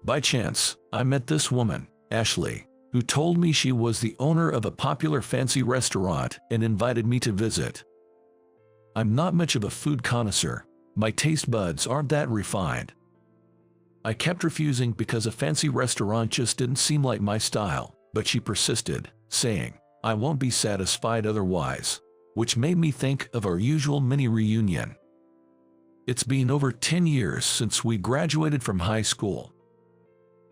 By chance, I met this woman, Ashley, who told me she was the owner of a popular fancy restaurant and invited me to visit. I'm not much of a food connoisseur. My taste buds aren't that refined. I kept refusing because a fancy restaurant just didn't seem like my style, but she persisted, saying, "I won't be satisfied otherwise," which made me think of our usual mini reunion. It's been over 10 years since we graduated from high school.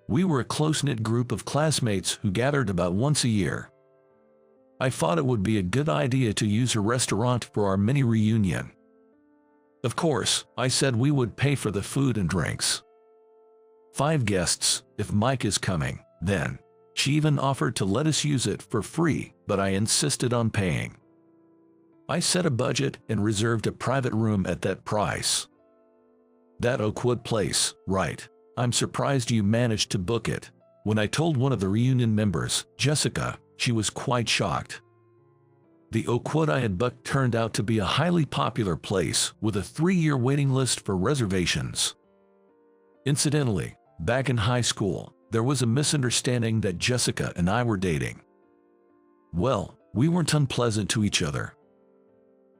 We were a close-knit group of classmates who gathered about once a year. I thought it would be a good idea to use her restaurant for our mini reunion. Of course, I said we would pay for the food and drinks. 5 guests, if Mike is coming, then. She even offered to let us use it for free, but I insisted on paying. I set a budget and reserved a private room at that price. That Oakwood place, right? I'm surprised you managed to book it. When I told one of the reunion members, Jessica, she was quite shocked. The Oakwood I had booked turned out to be a highly popular place with a 3-year waiting list for reservations. Incidentally, back in high school, there was a misunderstanding that Jessica and I were dating. Well, we weren't unpleasant to each other.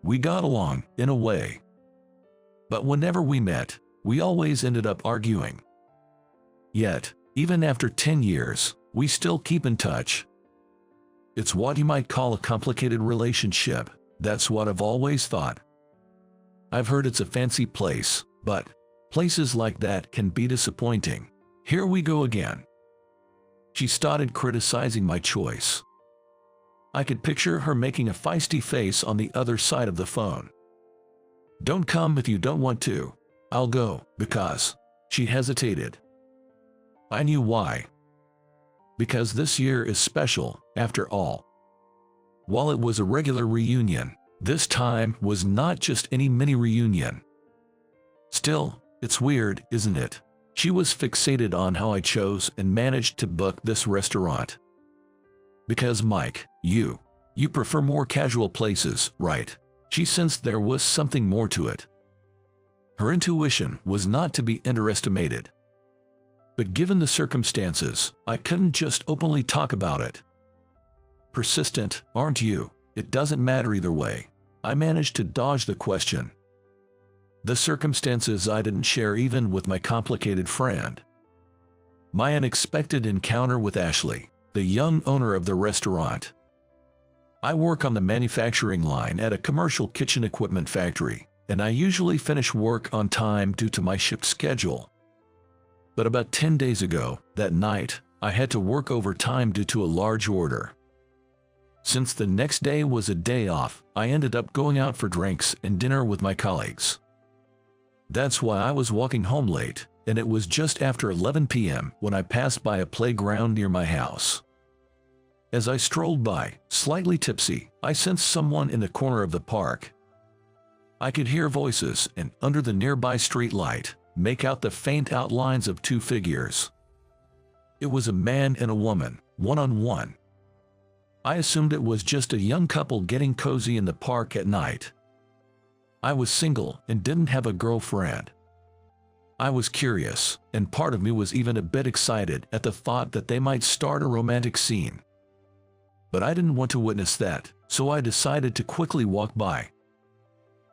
We got along, in a way. But whenever we met, we always ended up arguing. Yet, even after 10 years, we still keep in touch. It's what you might call a complicated relationship. That's what I've always thought. I've heard it's a fancy place, but places like that can be disappointing. Here we go again. She started criticizing my choice. I could picture her making a feisty face on the other side of the phone. "Don't come if you don't want to. I'll go, because..." She hesitated. I knew why. Because this year is special, after all. While it was a regular reunion, this time was not just any mini reunion. Still, it's weird, isn't it? She was fixated on how I chose and managed to book this restaurant. Because Mike, you prefer more casual places, right? She sensed there was something more to it. Her intuition was not to be underestimated. But given the circumstances, I couldn't just openly talk about it. Persistent, aren't you? It doesn't matter either way. I managed to dodge the question. The circumstances I didn't share even with my complicated friend. My unexpected encounter with Ashley, the young owner of the restaurant. I work on the manufacturing line at a commercial kitchen equipment factory, and I usually finish work on time due to my shift schedule. But about 10 days ago, that night, I had to work overtime due to a large order. Since the next day was a day off, I ended up going out for drinks and dinner with my colleagues. That's why I was walking home late, and it was just after 11 p.m. when I passed by a playground near my house. As I strolled by, slightly tipsy, I sensed someone in the corner of the park. I could hear voices and, under the nearby street light, make out the faint outlines of 2 figures. It was a man and a woman, one-on-one. I assumed it was just a young couple getting cozy in the park at night. I was single and didn't have a girlfriend. I was curious, and part of me was even a bit excited at the thought that they might start a romantic scene. But I didn't want to witness that, so I decided to quickly walk by.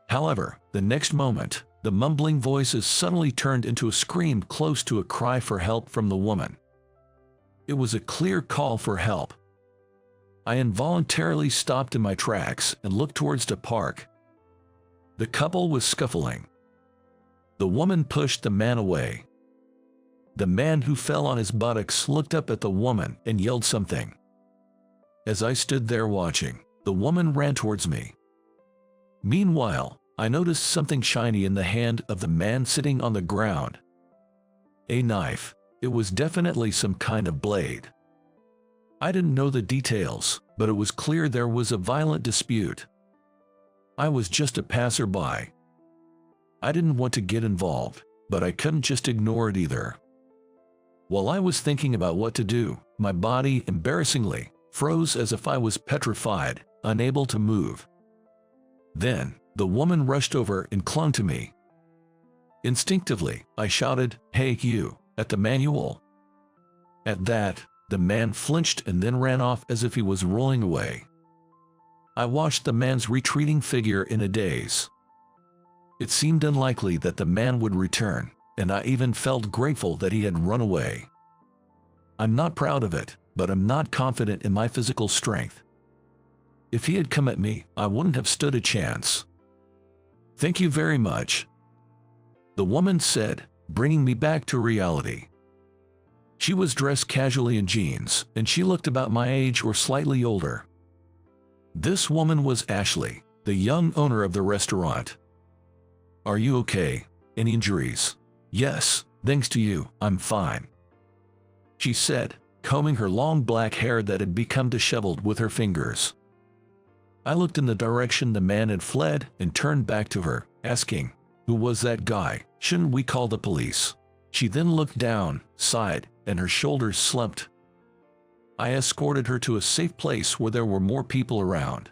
However, the next moment, the mumbling voices suddenly turned into a scream close to a cry for help from the woman. It was a clear call for help. I involuntarily stopped in my tracks and looked towards the park. The couple was scuffling. The woman pushed the man away. The man, who fell on his buttocks, looked up at the woman and yelled something. As I stood there watching, the woman ran towards me. Meanwhile, I noticed something shiny in the hand of the man sitting on the ground. A knife. It was definitely some kind of blade. I didn't know the details, but it was clear there was a violent dispute. I was just a passerby. I didn't want to get involved, but I couldn't just ignore it either. While I was thinking about what to do, my body, embarrassingly, froze as if I was petrified, unable to move. Then, the woman rushed over and clung to me. Instinctively, I shouted, "Hey you," at the manual, At that, the man flinched and then ran off as if he was rolling away. I watched the man's retreating figure in a daze. It seemed unlikely that the man would return, and I even felt grateful that he had run away. I'm not proud of it, but I'm not confident in my physical strength. If he had come at me, I wouldn't have stood a chance. "Thank you very much," the woman said, bringing me back to reality. She was dressed casually in jeans, and she looked about my age or slightly older. This woman was Ashley, the young owner of the restaurant. "Are you okay? Any injuries?" "Yes, thanks to you, I'm fine," she said, combing her long black hair that had become disheveled with her fingers. I looked in the direction the man had fled and turned back to her, asking, "Who was that guy? Shouldn't we call the police?" She then looked down, sighed, and her shoulders slumped. I escorted her to a safe place where there were more people around.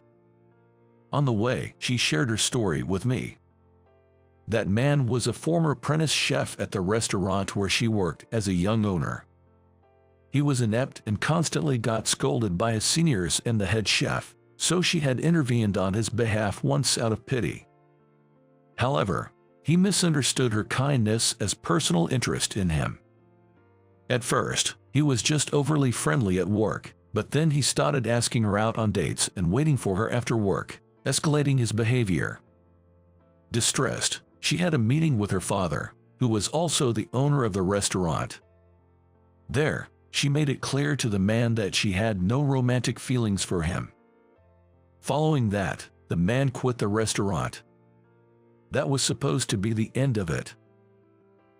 On the way, she shared her story with me. That man was a former apprentice chef at the restaurant where she worked as a young owner. He was inept and constantly got scolded by his seniors and the head chef, so she had intervened on his behalf once out of pity. However, he misunderstood her kindness as personal interest in him. At first, he was just overly friendly at work, but then he started asking her out on dates and waiting for her after work, escalating his behavior. Distressed, she had a meeting with her father, who was also the owner of the restaurant. There, she made it clear to the man that she had no romantic feelings for him. Following that, the man quit the restaurant. That was supposed to be the end of it.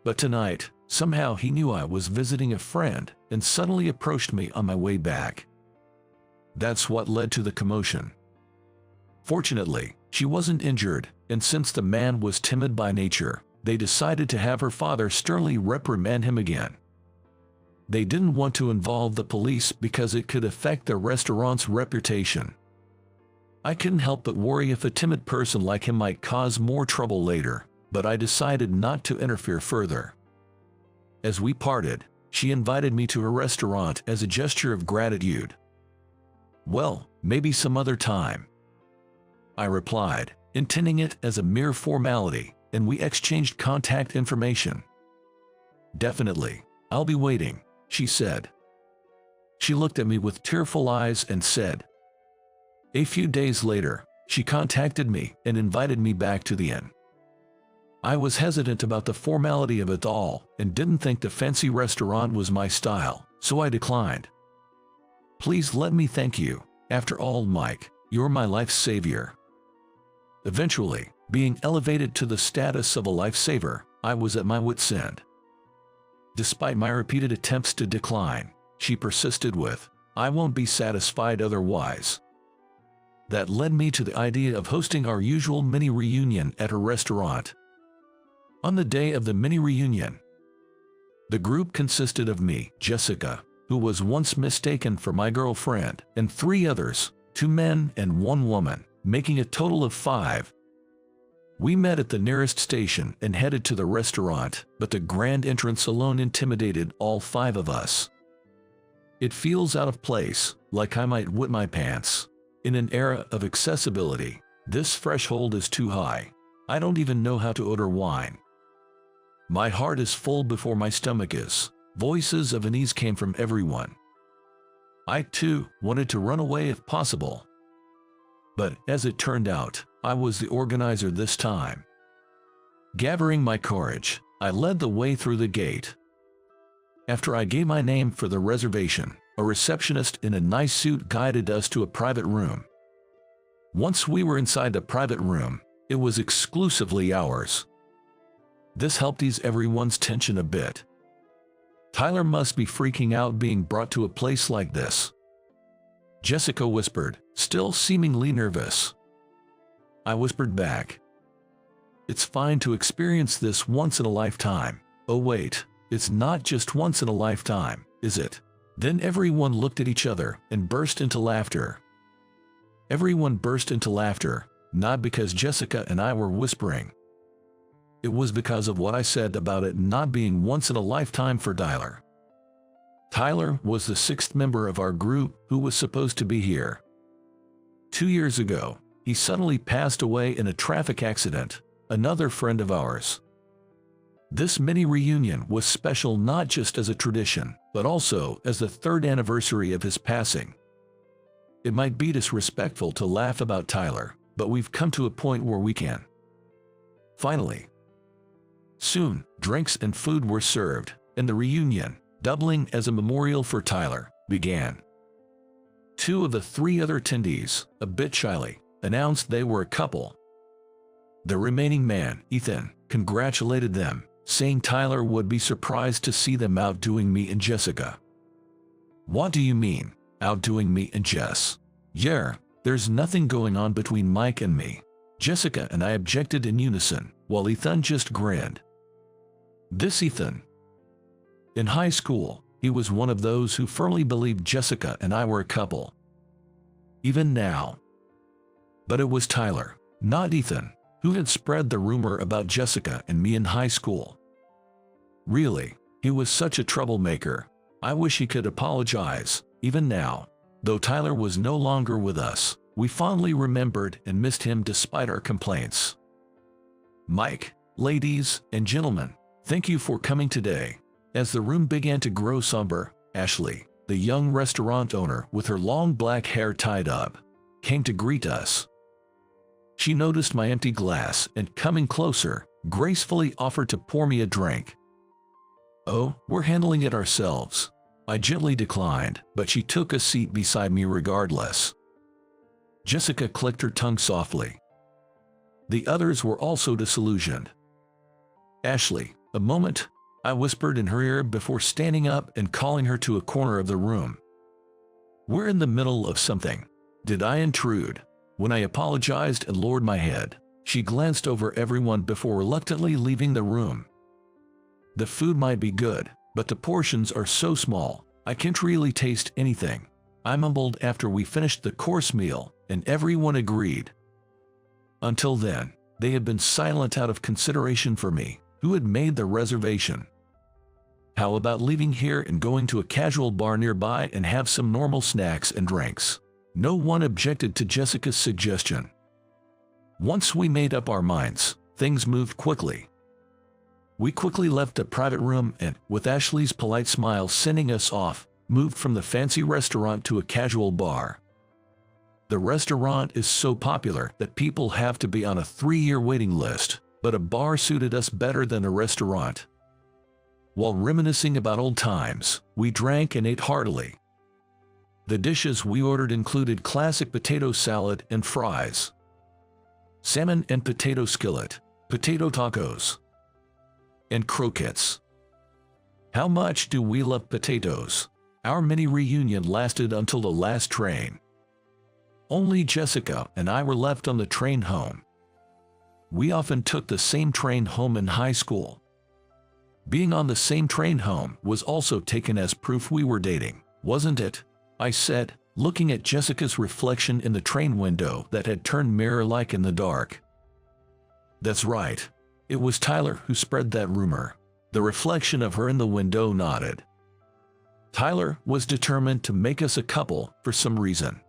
But tonight, somehow he knew I was visiting a friend and suddenly approached me on my way back. That's what led to the commotion. Fortunately, she wasn't injured, and since the man was timid by nature, they decided to have her father sternly reprimand him again. They didn't want to involve the police because it could affect the restaurant's reputation. I couldn't help but worry if a timid person like him might cause more trouble later, but I decided not to interfere further. As we parted, she invited me to her restaurant as a gesture of gratitude. "Well, maybe some other time," I replied, intending it as a mere formality, and we exchanged contact information. "Definitely, I'll be waiting," she said. She looked at me with tearful eyes and said. A few days later, she contacted me and invited me back to the inn. I was hesitant about the formality of it all and didn't think the fancy restaurant was my style, so I declined. "Please let me thank you. After all, Mike, you're my life's savior." Eventually, being elevated to the status of a lifesaver, I was at my wit's end. Despite my repeated attempts to decline, she persisted with, "I won't be satisfied otherwise." That led me to the idea of hosting our usual mini reunion at her restaurant. On the day of the mini reunion, the group consisted of me, Jessica, who was once mistaken for my girlfriend, and 3 others, 2 men and 1 woman, making a total of 5. We met at the nearest station and headed to the restaurant, but the grand entrance alone intimidated all 5 of us. It feels out of place, like I might wet my pants. In an era of accessibility, this threshold is too high. I don't even know how to order wine. My heart is full before my stomach is. Voices of unease came from everyone. I too wanted to run away if possible. But as it turned out, I was the organizer this time. Gathering my courage, I led the way through the gate. After I gave my name for the reservation, a receptionist in a nice suit guided us to a private room. Once we were inside the private room, it was exclusively ours. This helped ease everyone's tension a bit. Tyler must be freaking out being brought to a place like this, Jessica whispered, still seemingly nervous. I whispered back, "It's fine to experience this once in a lifetime." "Oh wait, it's not just once in a lifetime, is it?" Then everyone looked at each other and burst into laughter. Everyone burst into laughter, not because Jessica and I were whispering. It was because of what I said about it not being once in a lifetime for Tyler. Tyler was the sixth member of our group who was supposed to be here. 2 years ago, he suddenly passed away in a traffic accident, another friend of ours. This mini reunion was special not just as a tradition, but also as the third anniversary of his passing. It might be disrespectful to laugh about Tyler, but we've come to a point where we can. Finally. Soon, drinks and food were served, and the reunion, doubling as a memorial for Tyler, began. 2 of the 3 other attendees, a bit shyly, announced they were a couple. The remaining man, Ethan, congratulated them, saying Tyler would be surprised to see them outdoing me and Jessica. What do you mean, outdoing me and Jess? Yeah, there's nothing going on between Mike and me. Jessica and I objected in unison, while Ethan just grinned. This Ethan. In high school, he was one of those who firmly believed Jessica and I were a couple. Even now. But it was Tyler, not Ethan, who had spread the rumor about Jessica and me in high school. Really, he was such a troublemaker. I wish he could apologize. Even now, though Tyler was no longer with us, we fondly remembered and missed him despite our complaints. Mike, ladies and gentlemen, thank you for coming today. As the room began to grow somber, Ashley, the young restaurant owner with her long black hair tied up, came to greet us. She noticed my empty glass and, coming closer, gracefully offered to pour me a drink. "Oh, we're handling it ourselves." I gently declined, but she took a seat beside me regardless. Jessica clicked her tongue softly. The others were also disillusioned. "Ashley, a moment," I whispered in her ear before standing up and calling her to a corner of the room. "We're in the middle of something. Did I intrude?" When I apologized and lowered my head, she glanced over everyone before reluctantly leaving the room. "The food might be good, but the portions are so small, I can't really taste anything," I mumbled after we finished the course meal, and everyone agreed. Until then, they had been silent out of consideration for me, who had made the reservation. "How about leaving here and going to a casual bar nearby and have some normal snacks and drinks?" No one objected to Jessica's suggestion. Once we made up our minds, things moved quickly. We quickly left the private room and, with Ashley's polite smile sending us off, moved from the fancy restaurant to a casual bar. The restaurant is so popular that people have to be on a 3-year waiting list, but a bar suited us better than a restaurant. While reminiscing about old times, we drank and ate heartily. The dishes we ordered included classic potato salad and fries, salmon and potato skillet, potato tacos, and croquettes. How much do we love potatoes? Our mini reunion lasted until the last train. Only Jessica and I were left on the train home. We often took the same train home in high school. Being on the same train home was also taken as proof we were dating, wasn't it? I said, looking at Jessica's reflection in the train window that had turned mirror-like in the dark. "That's right. It was Tyler who spread that rumor." The reflection of her in the window nodded. Tyler was determined to make us a couple for some reason.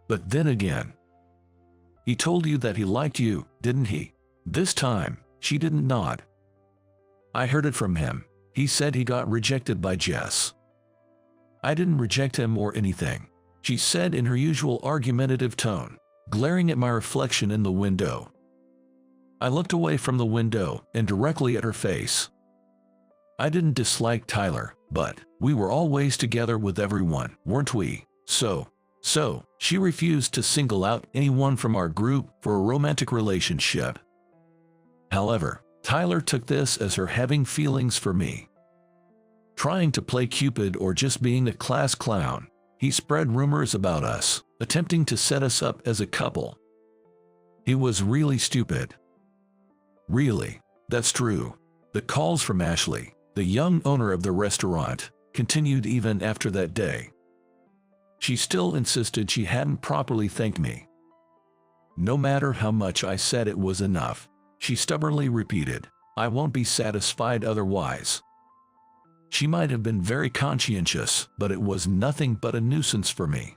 But then again, he told you that he liked you, didn't he? This time, she didn't nod. I heard it from him. He said he got rejected by Jess. I didn't reject him or anything, she said in her usual argumentative tone, glaring at my reflection in the window. I looked away from the window and directly at her face. I didn't dislike Tyler, but we were always together with everyone, weren't we? So, she refused to single out anyone from our group for a romantic relationship. However, Tyler took this as her having feelings for me. Trying to play Cupid or just being a class clown, he spread rumors about us, attempting to set us up as a couple. He was really stupid. Really, that's true. The calls from Ashley, the young owner of the restaurant, continued even after that day. She still insisted she hadn't properly thanked me. No matter how much I said it was enough, she stubbornly repeated, "I won't be satisfied otherwise." She might have been very conscientious, but it was nothing but a nuisance for me.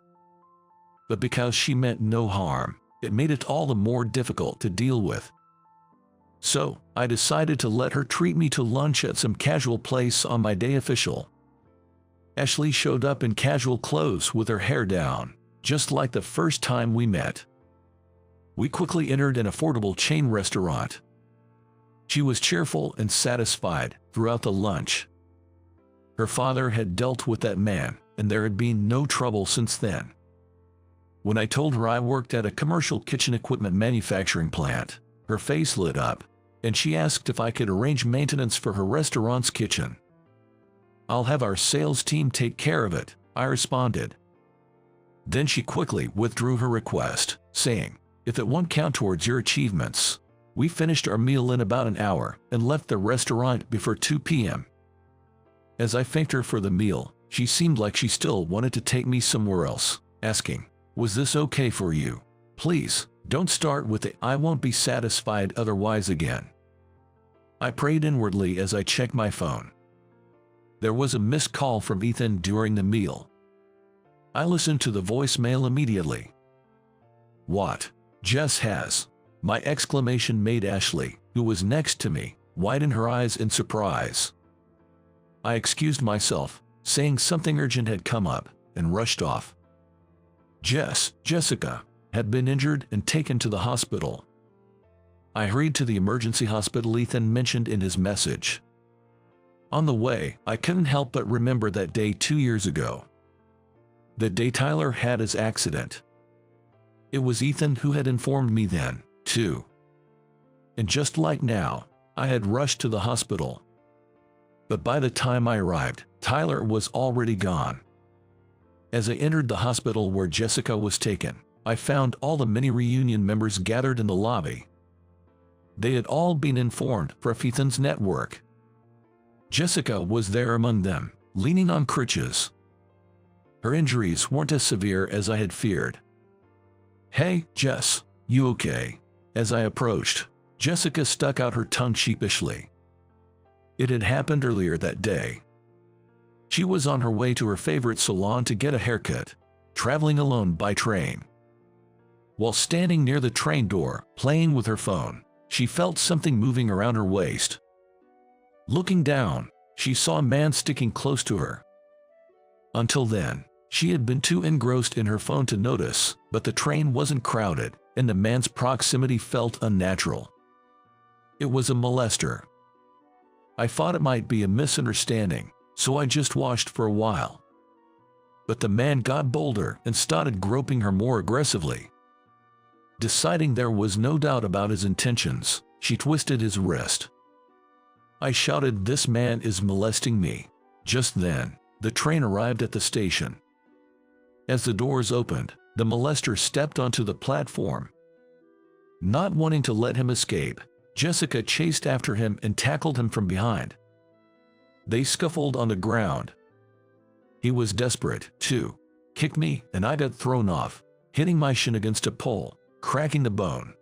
But because she meant no harm, it made it all the more difficult to deal with. So, I decided to let her treat me to lunch at some casual place on my day official. Ashley showed up in casual clothes with her hair down, just like the first time we met. We quickly entered an affordable chain restaurant. She was cheerful and satisfied throughout the lunch. Her father had dealt with that man, and there had been no trouble since then. When I told her I worked at a commercial kitchen equipment manufacturing plant, her face lit up, and she asked if I could arrange maintenance for her restaurant's kitchen. "I'll have our sales team take care of it," I responded. Then she quickly withdrew her request, saying, "If it won't count towards your achievements." We finished our meal in about an hour and left the restaurant before 2 p.m. As I thanked her for the meal, she seemed like she still wanted to take me somewhere else, asking, "Was this okay for you? Please, don't start with the 'I won't be satisfied otherwise' again." I prayed inwardly as I checked my phone. There was a missed call from Ethan during the meal. I listened to the voicemail immediately. "What? Jess has?" My exclamation made Ashley, who was next to me, widen her eyes in surprise. I excused myself, saying something urgent had come up, and rushed off. Jessica, had been injured and taken to the hospital. I hurried to the emergency hospital Ethan mentioned in his message. On the way, I couldn't help but remember that day 2 years ago. The day Tyler had his accident. It was Ethan who had informed me then, too. And just like now, I had rushed to the hospital. But by the time I arrived, Tyler was already gone. As I entered the hospital where Jessica was taken, I found all the mini reunion members gathered in the lobby. They had all been informed from Ethan's network. Jessica was there among them, leaning on crutches. Her injuries weren't as severe as I had feared. "Hey, Jess, you okay?" As I approached, Jessica stuck out her tongue sheepishly. It had happened earlier that day. She was on her way to her favorite salon to get a haircut, traveling alone by train. While standing near the train door, playing with her phone, she felt something moving around her waist. Looking down, she saw a man sticking close to her. Until then, she had been too engrossed in her phone to notice, but the train wasn't crowded, and the man's proximity felt unnatural. It was a molester. I thought it might be a misunderstanding, so I just watched for a while. But the man got bolder and started groping her more aggressively. Deciding there was no doubt about his intentions, she twisted his wrist. I shouted, "This man is molesting me." Just then, the train arrived at the station. As the doors opened, the molester stepped onto the platform. Not wanting to let him escape, Jessica chased after him and tackled him from behind. They scuffled on the ground. He was desperate, too. Kicked me, and I got thrown off, hitting my shin against a pole, cracking the bone.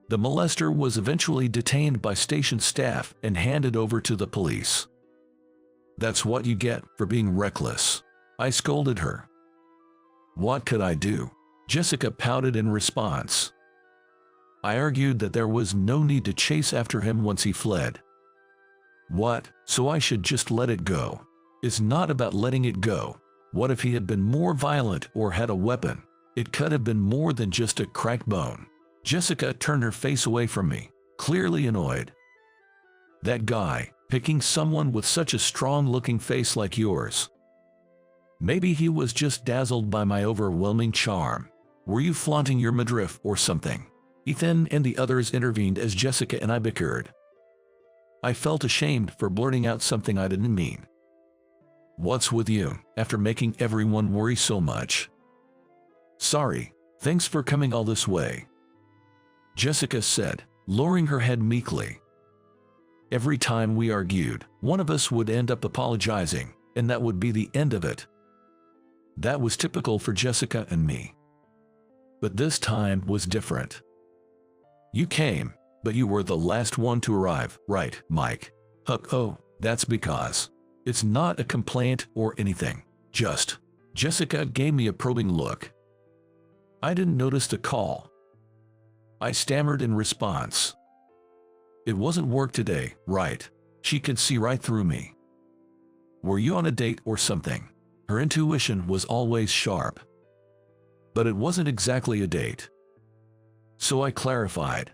The molester was eventually detained by station staff and handed over to the police. "That's what you get for being reckless," I scolded her. What could I do? Jessica pouted in response. I argued that there was no need to chase after him once he fled. What? So I should just let it go? It's not about letting it go. What if he had been more violent or had a weapon? It could have been more than just a cracked bone. Jessica turned her face away from me, clearly annoyed. That guy, picking someone with such a strong-looking face like yours. Maybe he was just dazzled by my overwhelming charm. Were you flaunting your midriff or something? Ethan and the others intervened as Jessica and I bickered. I felt ashamed for blurting out something I didn't mean. What's with you, after making everyone worry so much? Sorry, thanks for coming all this way, Jessica said, lowering her head meekly. Every time we argued, one of us would end up apologizing, and that would be the end of it. That was typical for Jessica and me. But this time was different. You came, but you were the last one to arrive, right, Mike? Oh, that's because. It's not a complaint or anything. Just. Jessica gave me a probing look. I didn't notice the call. I stammered in response. It wasn't work today, right? She could see right through me. Were you on a date or something? Her intuition was always sharp. But it wasn't exactly a date. So I clarified.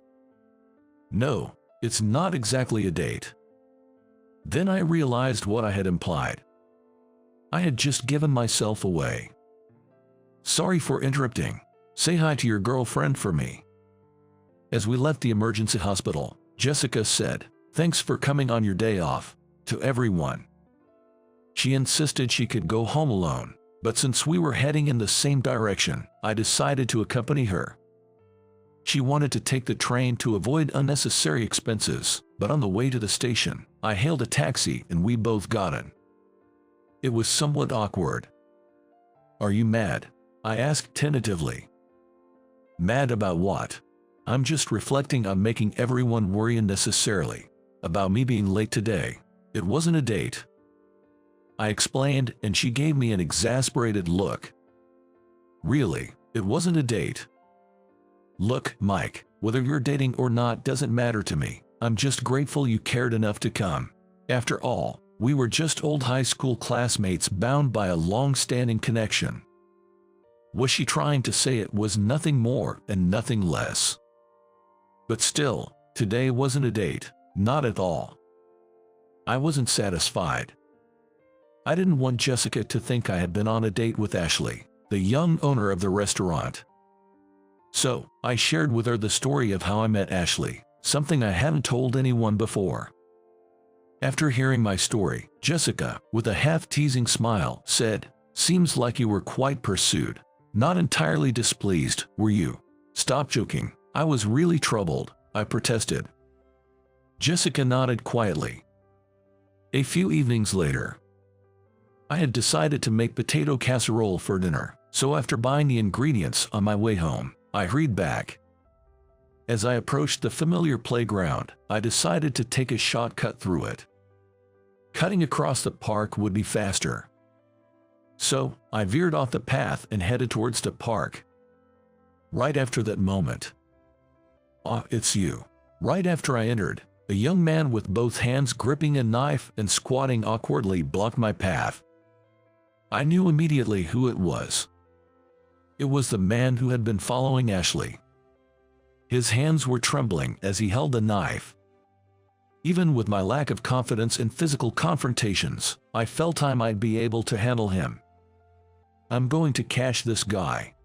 No, it's not exactly a date. Then I realized what I had implied. I had just given myself away. Sorry for interrupting. Say hi to your girlfriend for me. As we left the emergency hospital, Jessica said, "Thanks for coming on your day off," to everyone. She insisted she could go home alone, but since we were heading in the same direction, I decided to accompany her. She wanted to take the train to avoid unnecessary expenses, but on the way to the station, I hailed a taxi and we both got in. It was somewhat awkward. "Are you mad?" I asked tentatively. "Mad about what?" "I'm just reflecting on making everyone worry unnecessarily about me being late today. It wasn't a date," I explained, and she gave me an exasperated look. "Really, it wasn't a date?" "Look, Mike, whether you're dating or not doesn't matter to me. I'm just grateful you cared enough to come. After all, we were just old high school classmates bound by a long-standing connection." Was she trying to say it was nothing more and nothing less? But still, today wasn't a date, not at all. I wasn't satisfied. I didn't want Jessica to think I had been on a date with Ashley, the young owner of the restaurant. So, I shared with her the story of how I met Ashley, something I hadn't told anyone before. After hearing my story, Jessica, with a half-teasing smile, said, "Seems like you were quite pursued. Not entirely displeased, were you?" "Stop joking. I was really troubled," I protested. Jessica nodded quietly. A few evenings later, I had decided to make potato casserole for dinner, so after buying the ingredients on my way home, I hurried back. As I approached the familiar playground, I decided to take a shortcut through it. Cutting across the park would be faster. So, I veered off the path and headed towards the park. Right after that moment, "Ah, it's you." Right after I entered, a young man with both hands gripping a knife and squatting awkwardly blocked my path. I knew immediately who it was. It was the man who had been following Ashley. His hands were trembling as he held the knife. Even with my lack of confidence in physical confrontations, I felt I might be able to handle him. "I'm going to catch this guy."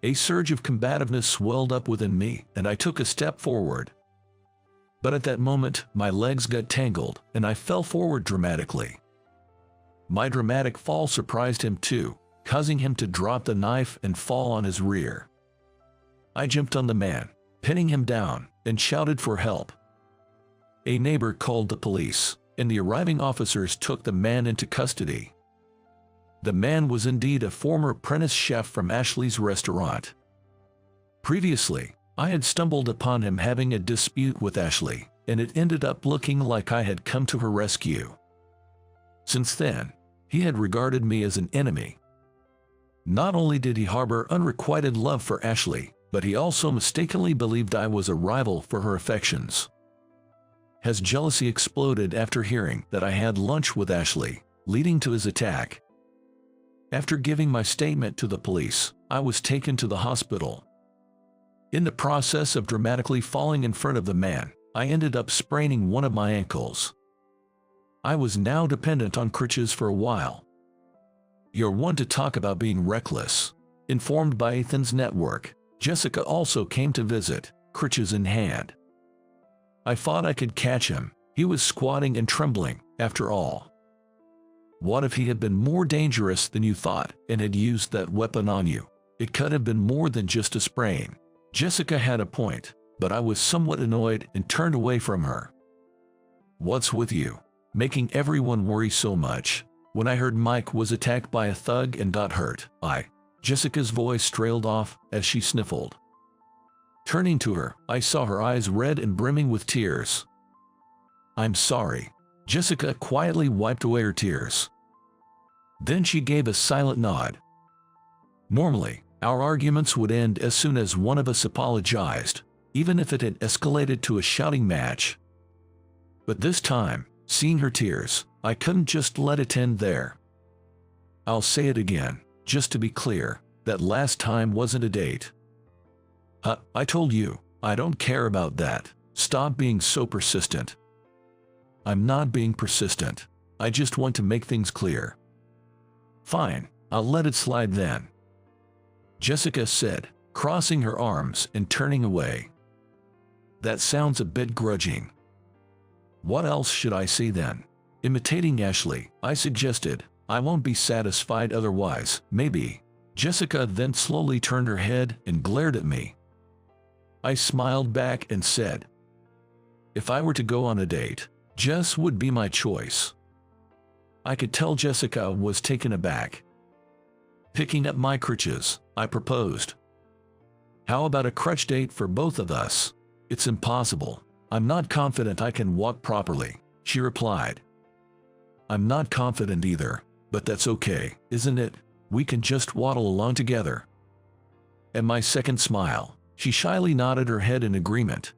A surge of combativeness swelled up within me, and I took a step forward. But at that moment, my legs got tangled, and I fell forward dramatically. My dramatic fall surprised him too, causing him to drop the knife and fall on his rear. I jumped on the man, pinning him down, and shouted for help. A neighbor called the police, and the arriving officers took the man into custody. The man was indeed a former apprentice chef from Ashley's restaurant. Previously, I had stumbled upon him having a dispute with Ashley, and it ended up looking like I had come to her rescue. Since then, he had regarded me as an enemy. Not only did he harbor unrequited love for Ashley, but he also mistakenly believed I was a rival for her affections. His jealousy exploded after hearing that I had lunch with Ashley, leading to his attack. After giving my statement to the police, I was taken to the hospital. In the process of dramatically falling in front of the man, I ended up spraining one of my ankles. I was now dependent on crutches for a while. "You're one to talk about being reckless." Informed by Ethan's network, Jessica also came to visit, crutches in hand. I thought I could catch him. He was squatting and trembling, after all. What if he had been more dangerous than you thought and had used that weapon on you? It could have been more than just a sprain. Jessica had a point, but I was somewhat annoyed and turned away from her. "What's with you? Making everyone worry so much." When I heard Mike was attacked by a thug and got hurt, Jessica's voice trailed off as she sniffled. Turning to her, I saw her eyes red and brimming with tears. "I'm sorry." Jessica quietly wiped away her tears. Then she gave a silent nod. Normally, our arguments would end as soon as one of us apologized, even if it had escalated to a shouting match. But this time, seeing her tears, I couldn't just let it end there. I'll say it again, just to be clear, that last time wasn't a date. I told you, I don't care about that. Stop being so persistent. I'm not being persistent. I just want to make things clear. Fine, I'll let it slide then, Jessica said, crossing her arms and turning away. That sounds a bit grudging. What else should I say then? Imitating Ashley, I suggested. I won't be satisfied otherwise, maybe. Jessica then slowly turned her head and glared at me. I smiled back and said, if I were to go on a date, Jess would be my choice. I could tell Jessica was taken aback. Picking up my crutches, I proposed. How about a crutch date for both of us? It's impossible. I'm not confident I can walk properly, she replied. I'm not confident either, but that's okay, isn't it? We can just waddle along together. At my second smile, she shyly nodded her head in agreement.